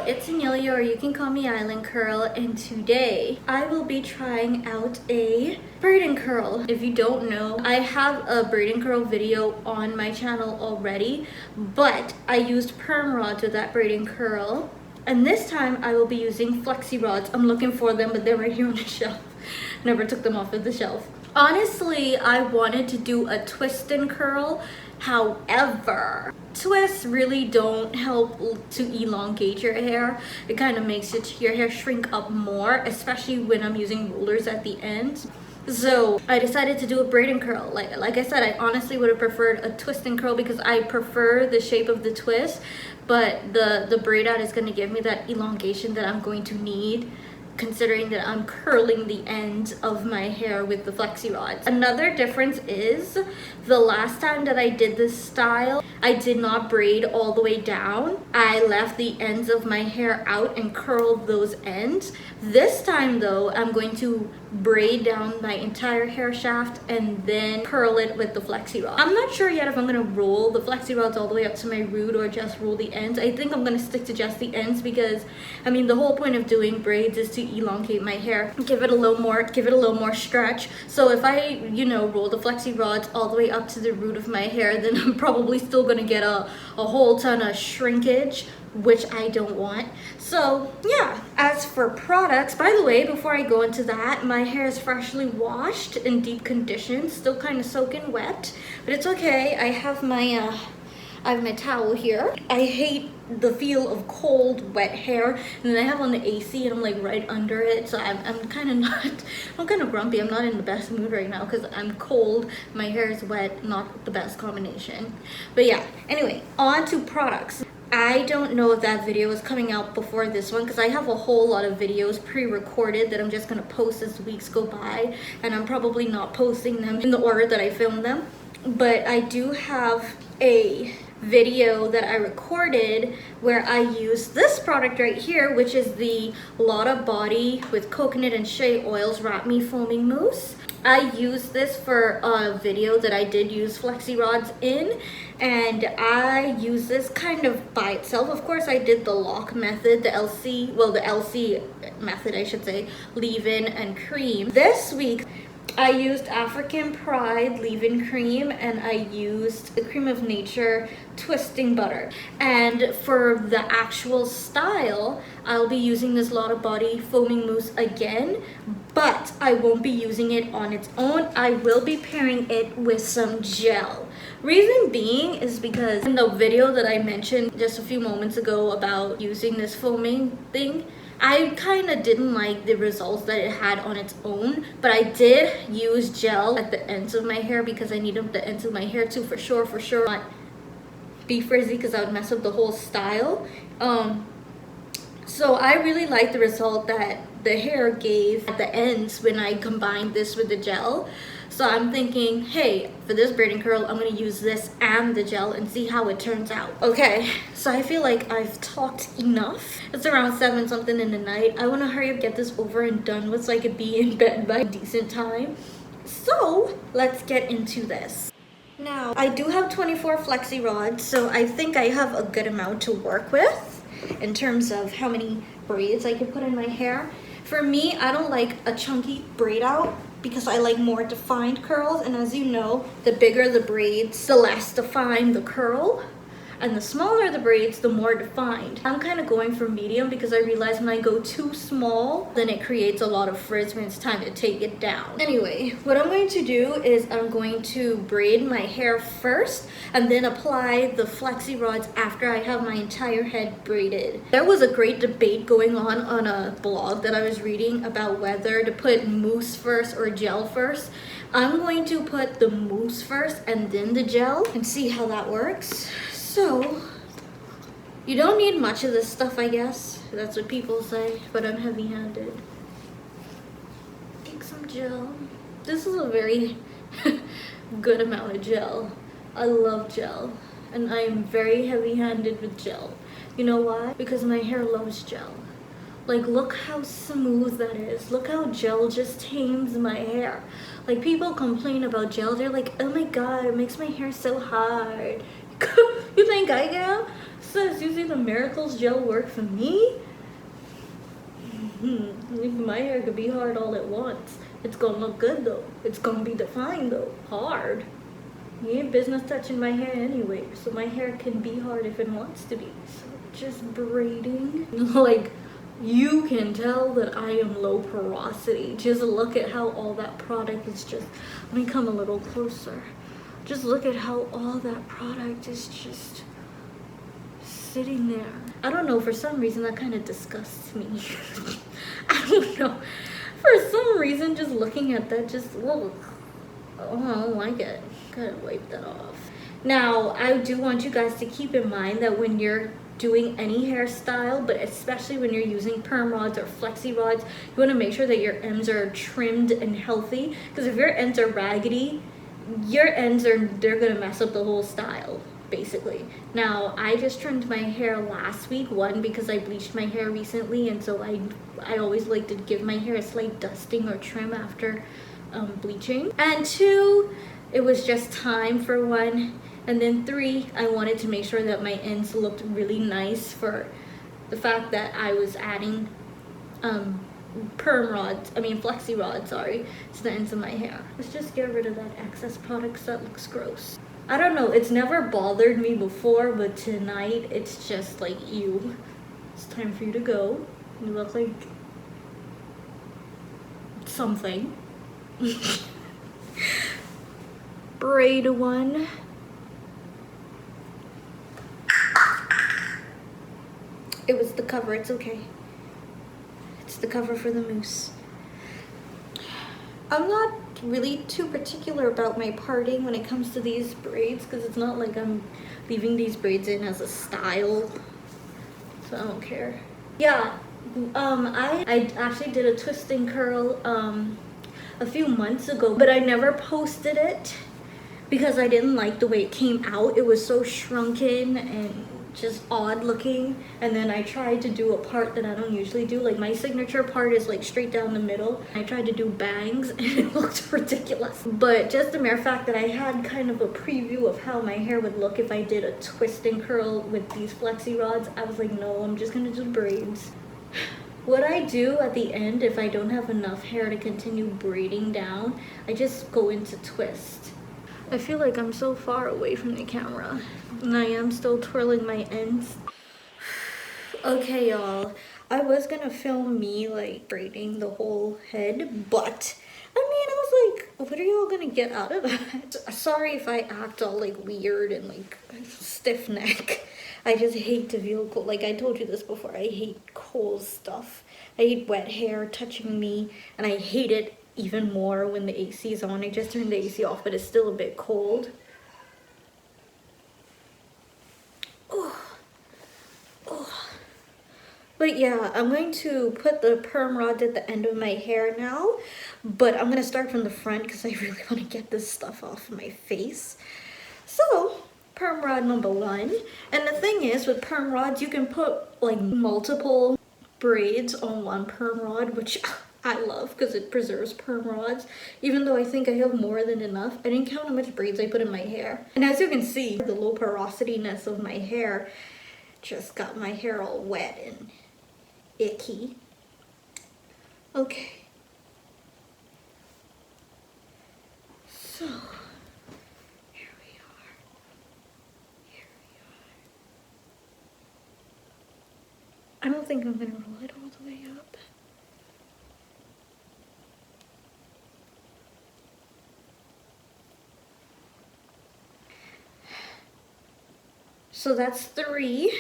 it's Annelia, or you can call me Island Curl, and today I will be trying out a braid and curl. If you don't know, I have a braid and curl video on my channel already, but I used perm rods with that braid and curl, and this time I will be using Flexi Rods. I'm looking for them, but they're right here on the shelf. Never took them off of the shelf. Honestly, I wanted to do a twist and curl. However, twists really don't help to elongate your hair. It kind of makes your hair shrink up more, especially when I'm using rollers at the end. So I decided to do a braid and curl. Like I said, I honestly would have preferred a twist and curl because I prefer the shape of the twist, but the braid out is going to give me that elongation that I'm going to need, considering that I'm curling the end of my hair with the Flexi Rods. Another difference is the last time that I did this style, I did not braid all the way down. I left the ends of my hair out and curled those ends. This time though, I'm going to braid down my entire hair shaft and then curl it with the Flexi Rod. I'm not sure yet if I'm gonna roll the Flexi Rods all the way up to my root or just roll the ends. I think I'm gonna stick to just the ends because, I mean, the whole point of doing braids is to elongate my hair, give it a little more stretch. So if I, you know, roll the Flexi Rods all the way up to the root of my hair, then I'm probably still gonna get a whole ton of shrinkage, which I don't want. So yeah, as for products, by the way, before I go into that, my hair is freshly washed in deep condition, still kind of soaking wet, but it's okay. I have my towel here. I hate the feel of cold wet hair, and then I have on the AC and I'm like right under it, so I'm kind of grumpy. I'm not in the best mood right now because I'm cold, my hair is wet, not the best combination. But yeah, anyway, on to products. I don't know if that video is coming out before this one because I have a whole lot of videos pre-recorded that I'm just gonna post as weeks go by, and I'm probably not posting them in the order that I filmed them. But I do have a video that I recorded where I use this product right here, which is the Lotta Body with coconut and shea oils wrap me foaming mousse. I used this for a video that I did use Flexi Rods in, and I use this kind of by itself. Of course, I did the lock method, the LC method, I should say, leave-in and cream. This week, I used African Pride leave-in cream, and I used the Cream of Nature twisting butter. And for the actual style, I'll be using this Lotta Body foaming mousse again, but I won't be using it on its own. I will be pairing it with some gel. Reason being is because in the video that I mentioned just a few moments ago about using this foaming thing, I kind of didn't like the results that it had on its own, but I did use gel at the ends of my hair because I needed the ends of my hair to for sure not be frizzy because I would mess up the whole style. So I really like the result that the hair gave at the ends when I combined this with the gel. So I'm thinking, hey, for this braid and curl, I'm gonna use this and the gel and see how it turns out. Okay, so I feel like I've talked enough. It's around 7 something in the night. I wanna hurry up, get this over and done with so I could be in bed by a decent time. So let's get into this. Now, I do have 24 Flexi Rods, so I think I have a good amount to work with in terms of how many braids I can put in my hair. For me, I don't like a chunky braid out because I like more defined curls, and as you know, the bigger the braids, the less defined the curl, and the smaller the braids, the more defined. I'm kind of going for medium because I realize when I go too small, then it creates a lot of frizz when it's time to take it down. Anyway, what I'm going to do is I'm going to braid my hair first and then apply the Flexi Rods after I have my entire head braided. There was a great debate going on a blog that I was reading about whether to put mousse first or gel first. I'm going to put the mousse first and then the gel and see how that works. So, you don't need much of this stuff, I guess. That's what people say, but I'm heavy-handed. Take some gel. This is a very good amount of gel. I love gel, and I am very heavy-handed with gel. You know why? Because my hair loves gel. Like, look how smooth that is. Look how gel just tames my hair. Like, people complain about gel. They're like, oh my god, it makes my hair so hard. You think I am? Says using the Miracles gel work for me? My hair could be hard all at once. It's gonna look good though. It's gonna be defined though. Hard. You ain't business touching my hair anyway, so my hair can be hard if it wants to be. So just braiding. Like, you can tell that I am low porosity. Just look at how all that product is just, let me come a little closer. Just look at how all that product is just sitting there. I don't know, for some reason that kind of disgusts me. I don't know. For some reason, just looking at that, just, oh, I don't like it. Gotta wipe that off. Now, I do want you guys to keep in mind that when you're doing any hairstyle, but especially when you're using perm rods or flexi rods, you want to make sure that your ends are trimmed and healthy, because if your ends are raggedy, they're gonna mess up the whole style, basically. Now, I just trimmed my hair last week, one, because I bleached my hair recently, and so I always like to give my hair a slight dusting or trim after bleaching, and two, it was just time for one, and then three, I wanted to make sure that my ends looked really nice for the fact that I was adding flexi rods, sorry, to the ends of my hair. Let's just get rid of that excess product that looks gross. I don't know, it's never bothered me before, but tonight it's just like, ew. It's time for you to go. You look like something. Braid one. It was the cover, it's okay. It's the cover for the mousse. I'm not really too particular about my parting when it comes to these braids, because it's not like I'm leaving these braids in as a style, so I don't care. Yeah, I actually did a twist and curl a few months ago, but I never posted it because I didn't like the way it came out. It was so shrunken and just odd looking, and then I tried to do a part that I don't usually do. Like, my signature part is like straight down the middle. I tried to do bangs and it looked ridiculous. But just the mere fact that I had kind of a preview of how my hair would look if I did a twist and curl with these flexi rods, I was like, no, I'm just gonna do braids. What I do at the end, if I don't have enough hair to continue braiding down, I just go into twist. I feel like I'm so far away from the camera, and I am still twirling my ends. Okay, y'all, I was gonna film me like braiding the whole head, but I mean, I was like, what are y'all gonna get out of that? Sorry if I act all like weird and like stiff neck. I just hate to feel cold. Like I told you this before, I hate cold stuff. I hate wet hair touching me, and I hate it even more when the AC is on. I just turned the AC off, but it's still a bit cold. Oh. Oh. But yeah, I'm going to put the perm rods at the end of my hair now, but I'm gonna start from the front because I really want to get this stuff off my face. So, perm rod number one. And the thing is, with perm rods, you can put like multiple braids on one perm rod, which I love because it preserves perm rods, even though I think I have more than enough. I didn't count how much braids I put in my hair. And as you can see, the low porosityness of my hair just got my hair all wet and icky. Okay. So, here we are. I don't think I'm gonna roll it all the way up. So that's 3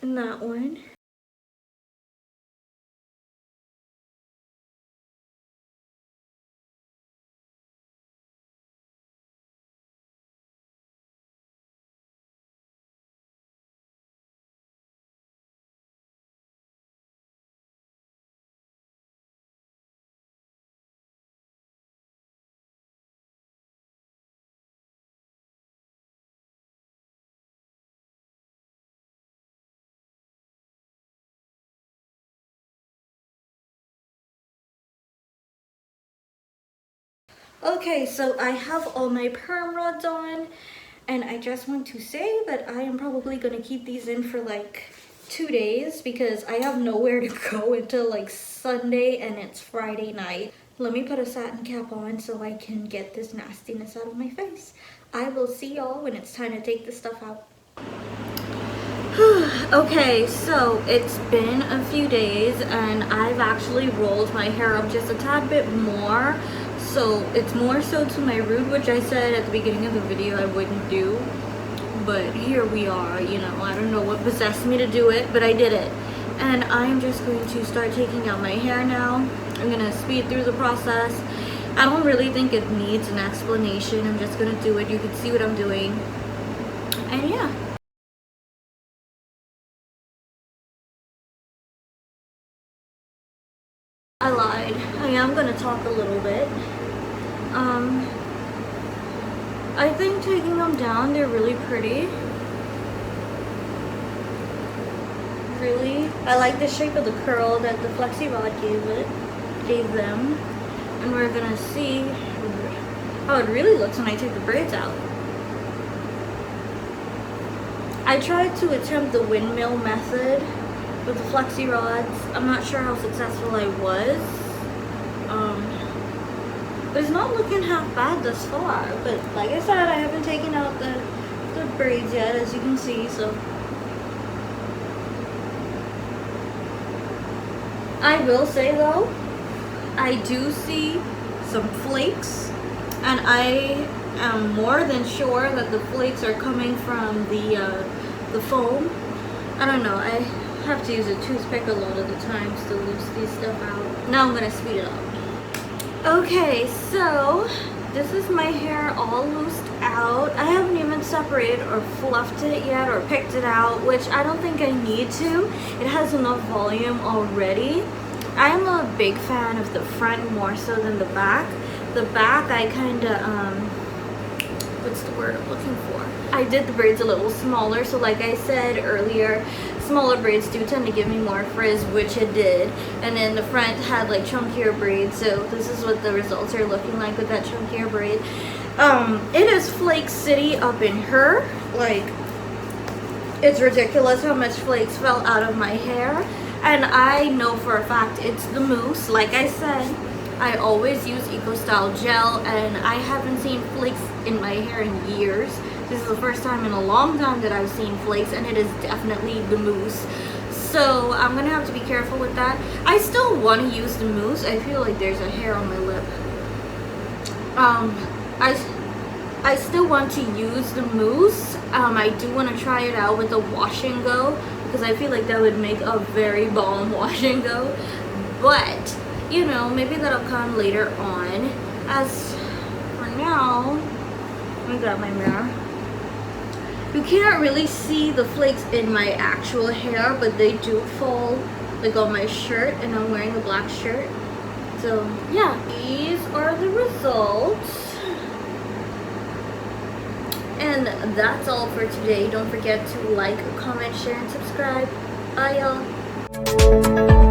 in that one. Okay, so I have all my perm rods on, And I just want to say that I am probably gonna keep these in for like 2 days because I have nowhere to go until like Sunday and it's Friday night. Let me put a satin cap on so I can get this nastiness out of my face. I will see y'all when it's time to take this stuff out. Okay, so it's been a few days and I've actually rolled my hair up just a tad bit more. So it's more so to my root, which I said at the beginning of the video I wouldn't do. But here we are, you know, I don't know what possessed me to do it, but I did it. And I'm just going to start taking out my hair now. I'm gonna speed through the process. I don't really think it needs an explanation. I'm just gonna do it. You can see what I'm doing. And yeah. I lied. I am gonna talk a little bit. I think taking them down, they're really pretty. Really, I like the shape of the curl that the Flexi Rod gave them. And we're gonna see how it really looks when I take the braids out. I tried to attempt the windmill method with the Flexi Rods. I'm not sure how successful I was. But it's not looking half bad thus far. But like I said, I haven't taken out the braids yet, as you can see, so. I will say though, I do see some flakes, and I am more than sure that the flakes are coming from the foam. I don't know, I have to use a toothpick a lot of the times to loose these stuff out. Now I'm gonna speed it up. Okay, so this is my hair all loosed out. I haven't even separated or fluffed it yet or picked it out, which I don't think I need to. It has enough volume already. I'm a big fan of the front more so than the back. The back I kinda, what's the word I'm looking for? I did the braids a little smaller, so like I said earlier, smaller braids do tend to give me more frizz, which it did. And then the front had like chunkier braids, so this is what the results are looking like with that chunkier braid. It is Flake City up in her. Like, it's ridiculous how much flakes fell out of my hair. And I know for a fact it's the mousse. Like I said, I always use Eco Style gel, and I haven't seen flakes in my hair in years. This is the first time in a long time that I've seen flakes, and it is definitely the mousse. So I'm gonna have to be careful with that. I still want to use the mousse. I feel like there's a hair on my lip. I still want to use the mousse. I do want to try it out with the wash and go, because I feel like that would make a very bomb wash and go. But you know, maybe that'll come later on. As for now, let me grab my mirror. You can't really see the flakes in my actual hair, but they do fall like on my shirt, and I'm wearing a black shirt. So yeah, these are the results. And that's all for today. Don't forget to like, comment, share, and subscribe. Bye y'all.